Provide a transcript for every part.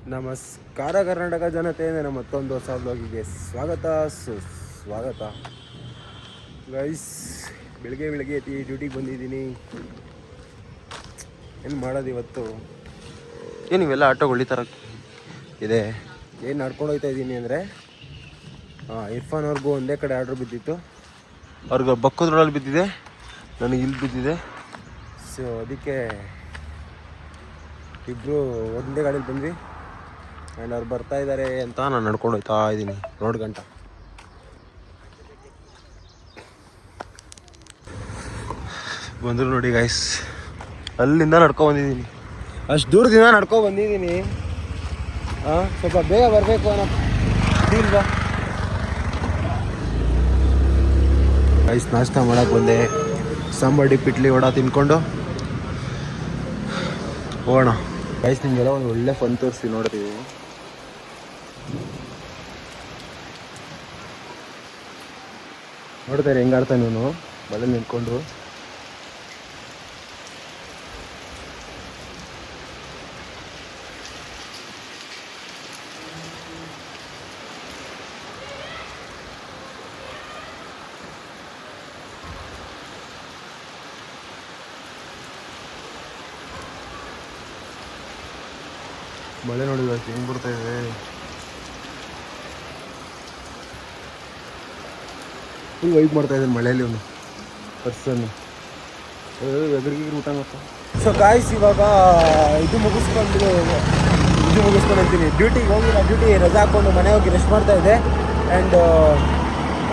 ನಮಸ್ಕಾರ ಕರ್ನಾಟಕ ಜನತೆ, ನನ್ನ ಮತ್ತೊಂದು ಹೊಸ ಬ್ಲಾಗಿಗೆ ಸ್ವಾಗತ ಗೈಸ್. ಬೆಳಿಗ್ಗೆ ಎತ್ತಿ ಡ್ಯೂಟಿಗೆ ಬಂದಿದ್ದೀನಿ. ಏನು ಮಾಡೋದು ಇವತ್ತು? ಏನು ಇವೆಲ್ಲ ಆಟೋಗಳು ಈ ಥರ ಇದೆ. ಏನು ನಡ್ಕೊಂಡು ಹೋಗ್ತಾ ಇದ್ದೀನಿ ಅಂದರೆ, ಇರ್ಫಾನ್ ಅವ್ರಿಗೂ ಒಂದೇ ಕಡೆ ಆರ್ಡ್ರ್ ಬಿದ್ದಿತ್ತು. ಅವ್ರಿಗೆ ಬಕ್ಕದ್ರೊಳಲ್ಲಿ ಬಿದ್ದಿದೆ, ನನಗೆ ಇಲ್ಲಿ ಬಿದ್ದಿದೆ. ಸೊ ಅದಕ್ಕೆ ಇಬ್ಬರು ಒಂದೇ ಗಾಡೀಲಿ ಬಂದ್ವಿ. ಆ್ಯಂಡ್ ಅವ್ರು ಬರ್ತಾ ಇದ್ದಾರೆ ಅಂತ ನಾನು ನಡ್ಕೊಂಡು ಹೋಗ್ತಾ ಇದ್ದೀನಿ ರೋಡ್ ಗಂಟ. ಬಂದರು ನೋಡಿ ಗೈಸ್, ಅಲ್ಲಿಂದ ಬಂದಿದ್ದೀನಿ. ಅಷ್ಟು ದೂರದಿಂದ ಬಂದಿದ್ದೀನಿ. ಸ್ವಲ್ಪ ಬೇಗ ಬರಬೇಕು ಅನ್ನೋ ಇಲ್ವಾ ಗೈಸ್. ನಾಷ್ಟ ಮಾಡೋಕ್ಕೆ ಬಂದೆ. ಸಾಂಬಾರ್ ಡಿಪ್ ಇಡ್ಲಿ ವಡ ತಿನ್ಕೊಂಡು ಹೋಗೋಣ ಗೈಸ್. ನಿಮಗೆಲ್ಲ ಒಂದು ಒಳ್ಳೆ ಫನ್ ತೋರಿಸಿ ನೋಡ್ತೀವಿ. ನೋಡ್ತಾರೆ ಹೆಂಗೆ ಆಡ್ತಾನೆ ಇವನು ಮಳೆ ನಿಂತ್ಕೊಂಡು. ಮಳೆ ನೋಡಿ ಹೆಂಗೆ ಬರ್ತಾ ಇದೆ. ಫುಲ್ ವೈಟ್ ಮಾಡ್ತಾ ಇದ್ದಾನೆ ಮಳೆಯಲ್ಲಿ ಅವನು ಪರ್ಸನ್ನು. ಎದುರಿಗೆ ಊಟ ಮಾಡ್ತಾ. ಸೊ ಗಾಯ್ಸ್, ಇವಾಗ ಇದು ಮುಗಿಸ್ಕೊಂಡು ಅಂತೀನಿ, ಡ್ಯೂಟಿಗೆ ಹೋಗಿ ಡ್ಯೂಟಿ ರಜೆ ಹಾಕ್ಕೊಂಡು ಮನೆ ಹೋಗಿ ರೆಸ್ಟ್ ಮಾಡ್ತಾ ಇದ್ದೆ. ಆ್ಯಂಡ್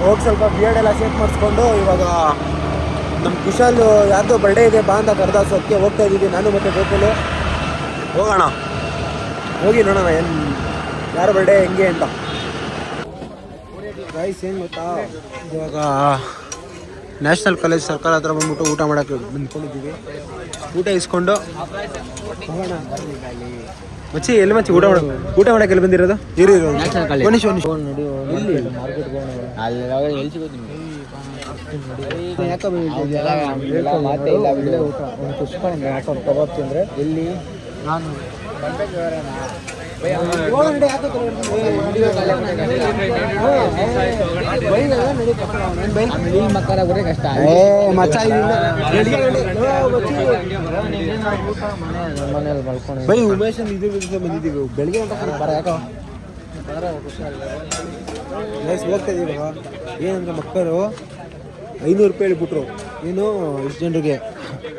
ಹೋಗಿ ಸ್ವಲ್ಪ ಬಿಯರ್ಡ್ ಎಲ್ಲ ಶೇಕ್ ಮಾಡಿಸ್ಕೊಂಡು ಇವಾಗ ನಮ್ಮ ಕುಶಾಲ್ ಯಾರ್ದೋ ಬರ್ಡೇ ಇದೆ ಬಾ ಅಂತ ಕರೆದ. ಸೊ ಅದಕ್ಕೆ ಹೋಗ್ತಾ ಇದ್ದೀವಿ ನಾನು ಮತ್ತು ಗೋಕುಲು. ಹೋಗೋಣ, ಹೋಗಿ ನೋಡೋಣ ಏನು ಯಾರ ಬರ್ಡೇ ಹೆಂಗೆ ಅಂತ. ಗೈಸ್ ಏನು ಗೊತ್ತಾ, ಇವಾಗ ನ್ಯಾಷನಲ್ ಕಾಲೇಜ್ ಸರ್ಕಾರ ಹತ್ರ ಬಂದ್ಬಿಟ್ಟು ಊಟ ಮಾಡೋಕ್ಕೆ ಬಂದ್ಕೊಂಡಿದ್ದೀವಿ. ಊಟ ಇಸ್ಕೊಂಡು ಹೋಗೋಣ. ಮಚ್ಚಿ ಎಲ್ಲಿ ಮಚ್ಚಿ ಊಟ ಮಾಡೋಕ್ಕೆ ಎಲ್ಲಿ ಬಂದಿರೋದು? ಕಬಾಬ್ ತಿಂದರೆ ಎಲ್ಲಿ ನಾನು ಉಮೇಶ್ ಬಂದಿದ್ದೀವಿ ಬೆಳಿಗ್ಗೆ ಅಂತ ಬರ. ಯಾಕೋ ಹೋಗ್ತಾ ಇದೀವಿ. ಏನಂದ್ರೆ ಮಕ್ಕಳು 500 ರೂಪಾಯಿ ಹೇಳ್ಬಿಟ್ರು. ಏನು ಇಷ್ಟು ಜನರಿಗೆ?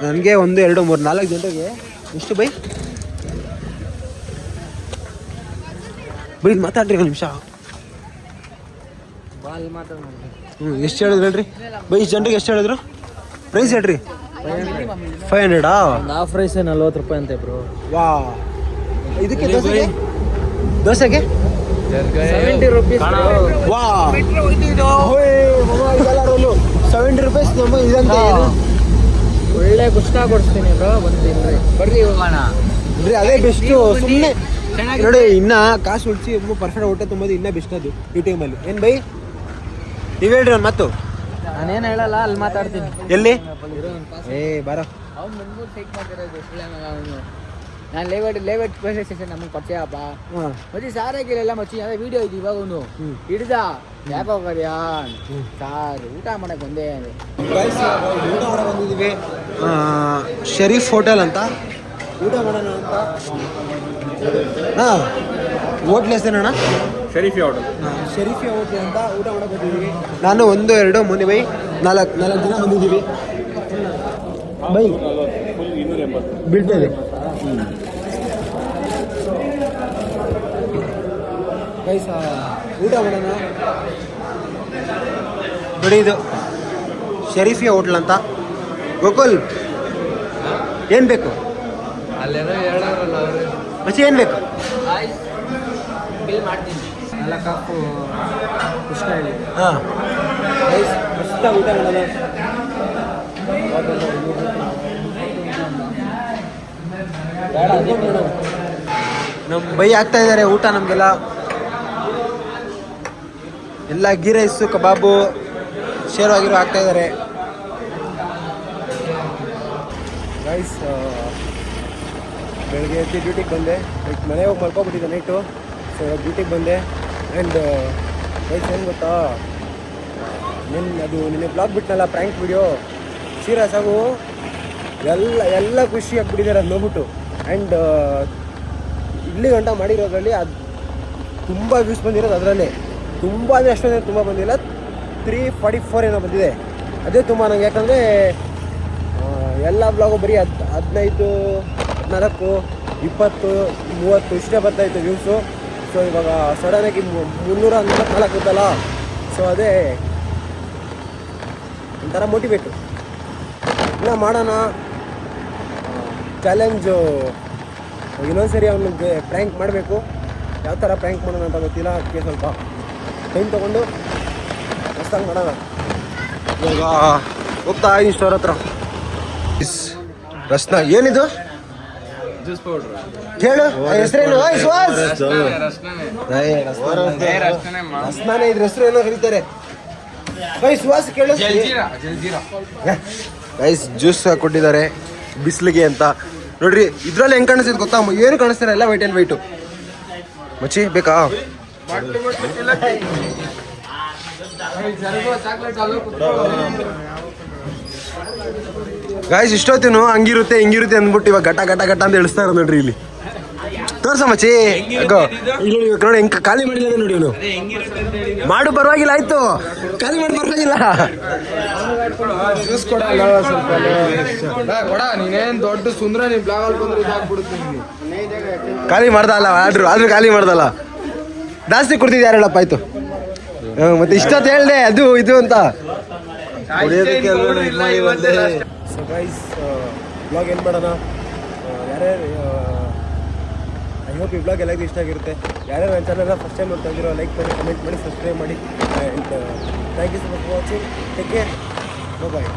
ನನಗೆ 1 2 3 4 ಜನರಿಗೆ ಎಷ್ಟು ಬೈ ಮಾತಾಡ್ರಿ ಒಂದು ನಿಮಿಷ. ಎಷ್ಟು ಹೇಳಿದ್ರು ಹೇಳ್ರಿ ಬೈ? ಇಷ್ಟು ಜನರಿಗೆ ಎಷ್ಟು ಹೇಳಿದ್ರು? ಪ್ರೈಸ್ ಹೇಳ್ರಿ. 500. ಹಾಫ್ ರೈಸ್ 40 ರೂಪಾಯಿ ಅಂತೆ ಬ್ರೋ. ವಾ, ಇದಕ್ಕೆ ದೋಸೆಗೆ 70 ರೂಪೀಸ್. ವಾ 70 ರೂಪೀಸ್ ನಮ್ಮ ಇದಂತೆ. ಒಳ್ಳೆ ಕುಷ್ಟ ಕೊಡಿಸ್ತೀನಿ ಬ್ರೋ, ಬಂದಿಲ್ರಿ ಬರ್ರಿ ಹೋಗೋಣ. ಅದೇ ಬೆಸ್ಟು. ಸುಮ್ಮನೆ ನೋಡಿ, ಇನ್ನ ಕಾಸು ಉಳಿಸಿ ಪರ್ಫೆಕ್ಟ್ ಊಟ ತುಂಬೋದು ಇನ್ನೂ ಬೆಸ್ಟ್ ಅದು ಈ ಟೈಮಲ್ಲಿ. ಏನು ಬೈ ನೀವು ಹೇಳ್ರಿ ಒಂದು ಮಾತು. ನಾನೇನು ಹೇಳಲ್ಲ, ಅಲ್ಲಿ ಮಾತಾಡ್ತೀನಿ. ಎಲ್ಲಿ? ಬಾರ. ಅವ್ನು ಬಂದ್ಬಿಟ್ಟು ಚೆಕ್ ಮಾಡ್ತಿರೋದು ನಾನು ಲೇವಟ್ ಪೊಲೀಸ್ ಸ್ಟೇಷನ್ ನಮಗೆ ಪರಿಚಯ ಹಬ್ಬ ಮಚ್ಚಿ ಸಾರಾಗಿಲ್ಲ ಮಚ್ಚಿ ಅದೇ ವಿಡಿಯೋ ಇದು. ಇವಾಗ ಅವನು ಹಿಡ್ದ ಯಾಕೆ ಹೋಗೋದ್ಯಾ ಸಾರ್ ಊಟ ಮಾಡಕ್ಕೆ ಬಂದೆ. ಊಟ ಮಾಡಕ್ಕೆ ಬಂದಿದ್ದೀವಿ ಶರೀಫ್ ಹೋಟೆಲ್ ಅಂತ. ಊಟ ಮಾಡೋಣ ಅಂತ. ಹೋಟ್ಲ್ ಹೆಸರೇನಣ್ಣ? ಶರೀಫಿಯಾ ಹೋಟ್ಲ್ ಅಂತ ಊಟ ಮಾಡಕ್ಕೆ ಬಂದಿದ್ದೀವಿ. ನಾನು 1 2 3 ಬೈ 4 ಜನ ಬಂದಿದ್ದೀವಿ. ಬೈ ಬೀಳ್ತಾ ಇದೆ. ಗೈಸ್ ಊಟ ಮಾಡೋಣ ನೋಡಿ. ಇದು ಶರೀಫಿಯಾ ಹೋಟ್ಲ್ ಅಂತ. ಗೋಕುಲ್ ಏನು ಬೇಕು? ಮಚ್ಚಿ ಏನು ಬೇಕು? ಬಿಲ್ ಮಾಡ್ತೀನಿ. 4 ಕಾಪು ಇಷ್ಟ ಹೇಳಿ. ಹಾಂ ಗೈಸ್ ಮಸ್ತ ಊಟ ಮಾಡೋಣ. ನಮ್ಮ ಬೈ ಆಗ್ತಾ ಇದ್ದಾರೆ ಊಟ ನಮಗೆಲ್ಲ. ಎಲ್ಲ ಗೀ ರೈಸು ಕಬಾಬು ಶೇರ್ವಾಗಿರೋ ಆಗ್ತಾ ಇದ್ದಾರೆ ಗೈಸ್. ಬೆಳಗ್ಗೆ ಎದ್ದು ಡ್ಯೂಟಿಗೆ ಬಂದೆ. ಲೈಕ್ ಮನೆಗೆ ಹೋಗಿ ಮಲ್ಕೊಬಿಟ್ಟಿದ್ದೆ ನೈಟು. ಸೊ ಡ್ಯೂಟಿಗೆ ಬಂದೆ. ಆ್ಯಂಡ್ ಗೈಸ್ ಏನು ಗೊತ್ತಾ, ನಿನ್ನೆ ಬ್ಲಾಗ್ ಬಿಟ್ಟನಲ್ಲ ಪ್ರ್ಯಾಂಕ್ ವಿಡಿಯೋ, ಸೀರಿಯಸ್ ಆಗು ಎಲ್ಲ ಖುಷಿ ಆಗ್ಬಿಟ್ಟಿದ್ದಾರೆ ಅದು ನೋಡ್ಬಿಟ್ಟು. ಆ್ಯಂಡ್ ಇಲ್ಲಿ ಗಂಟ ಮಾಡಿರೋದ್ರಲ್ಲಿ ಅದು ತುಂಬ ವ್ಯೂಸ್ ಬಂದಿರೋದು ಅದರಲ್ಲೇ. ತುಂಬ ಅಂದರೆ ಅಷ್ಟೊಂದೇ ತುಂಬ ಬಂದಿಲ್ಲ, 344 ಏನೋ ಬಂದಿದೆ. ಅದೇ ತುಂಬ ನಂಗೆ, ಯಾಕಂದರೆ ಎಲ್ಲ ಬ್ಲಾಗು ಬರೀ 15, 14, 20, 30 ಇಷ್ಟೇ ಬರ್ತಾಯಿತ್ತು ವ್ಯೂಸು. ಸೊ ಇವಾಗ ಸಡನ್ನಾಗಿ 344 ಇತ್ತಲ್ಲ. ಸೊ ಅದೇ ಒಂಥರ ಮೋಟಿವೇಟು. ಇಲ್ಲ ಮಾಡೋಣ ಚಾಲೆಂಜು, ಇನ್ನೊಂದ್ಸರಿ ಅವನಿಗೆ ಪ್ರ್ಯಾಂಕ್ ಮಾಡಬೇಕು. ಯಾವ ಥರ ಪ್ರ್ಯಾಂಕ್ ಮಾಡೋಣ ಅಂತ ಗೊತ್ತಿಲ್ಲ, ಅದಕ್ಕೆ ಸ್ವಲ್ಪ ಟೈಮ್ ತೊಗೊಂಡು ಹೊಸ್ದಾಗಿ ಮಾಡೋಣ. ಇವಾಗ ಹೋಗ್ತಾ ಇದ್ದೀನಿ ಸ್ಟೋರ್ ಹತ್ರ. ರಸ್ನ ಏನಿದು ಜ್ಯೂಸ್ ಪೌಡ್ರ್ ಹೇಳು, ಹೆಸರೇನು? ರಸ್ನಾನೇ, ಇದ್ರ ಹೆಸರು ಏನೋ ಕರೀತಾರೆ. ಸುವಾಸ ಕೇಳು. ಗೈಸ್ ಜ್ಯೂಸ್ ಕೊಟ್ಟಿದ್ದಾರೆ ಬಿಸಿಲಿಗೆ ಅಂತ. ನೋಡ್ರಿ ಇದ್ರಲ್ಲಿ ಹೆಂಗ್ ಕಾಣಿಸ್ತಿದ್ ಗೊತ್ತಾ, ಏನು ಕಾಣಿಸ್ತಾರೆ ಎಲ್ಲ ವೈಟ್ ಆ್ಯಂಡ್ ವೈಟು. ಮಚ್ಚಿ ಬೇಕಾ? ಗಾಯ್ಸ್ ಇಷ್ಟೊತ್ತೇನು ಹಂಗಿರುತ್ತೆ ಹಿಂಗಿರುತ್ತೆ ಅಂದ್ಬಿಟ್ಟು ಇವಾಗ ಗಟ ಗಟ ಗಟ ಅಂತ ಇಳಿಸ್ತಾ ಇರೋದು ನೋಡ್ರಿ. ಇಲ್ಲಿ ತೋರ್ಸ ಮಚ್ಚಿ. ಇಲ್ಲಿ ನೋಡಿ ಹೆಂಗ್ ಖಾಲಿ ಮಾಡಿಲ್ಲ ನೋಡಿ ಇವನು. ಮಾಡು ಪರವಾಗಿಲ್ಲ, ಆಯ್ತು ಖಾಲಿ ಮಾಡಿ ಪರವಾಗಿಲ್ಲ. ಜ್ಯೂಸ್ ಕೊಡ ಸ್ವಲ್ಪ ನೀನೇನ್ ದೊಡ್ಡ ಸುಂದ್ರ ನೀನ್ ಬ್ಲಾಗ್ ಅಲ್ಲಿ ಬಂದ್ರೆ ಇದಾಗ್ಬಿಡುತ್ತೆ. ಖಾಲಿ ಮಾಡ್ದಲ್ಲ, ಆದ್ರೂ ಖಾಲಿ ಮಾಡ್ದಲ್ಲ. ಜಾಸ್ತಿ ಕುಡ್ತಿದ್ಯಾರಲ್ಲಪ್ಪ, ಆಯ್ತು. ಮತ್ತೆ ಇಷ್ಟೊತ್ತು ಹೇಳ್ದೆ ಅದು ಇದು ಅಂತ. ಸೊ ಗೈಸ್ ಬ್ಲಾಗ್ ಏನು ಮಾಡೋಣ, ಯಾರ್ಯಾರು ಐ ಹೋಪ್ ಈ ಬ್ಲಾಗ್ ಎಲ್ಲರಿಗೂ ಇಷ್ಟ ಆಗಿರುತ್ತೆ. ಯಾರ್ಯಾರು ನನ್ನ ಚಾನಲ್ನ ಫಸ್ಟ್ ಟೈಮ್ ನೋಡ್ತಾ ಇದ್ದೀರೋ ಲೈಕ್ ಮಾಡಿ, ಕಮೆಂಟ್ ಮಾಡಿ, ಸಬ್ಸ್ಕ್ರೈಬ್ ಮಾಡಿ. And thank you so much for watching. Take care, bye.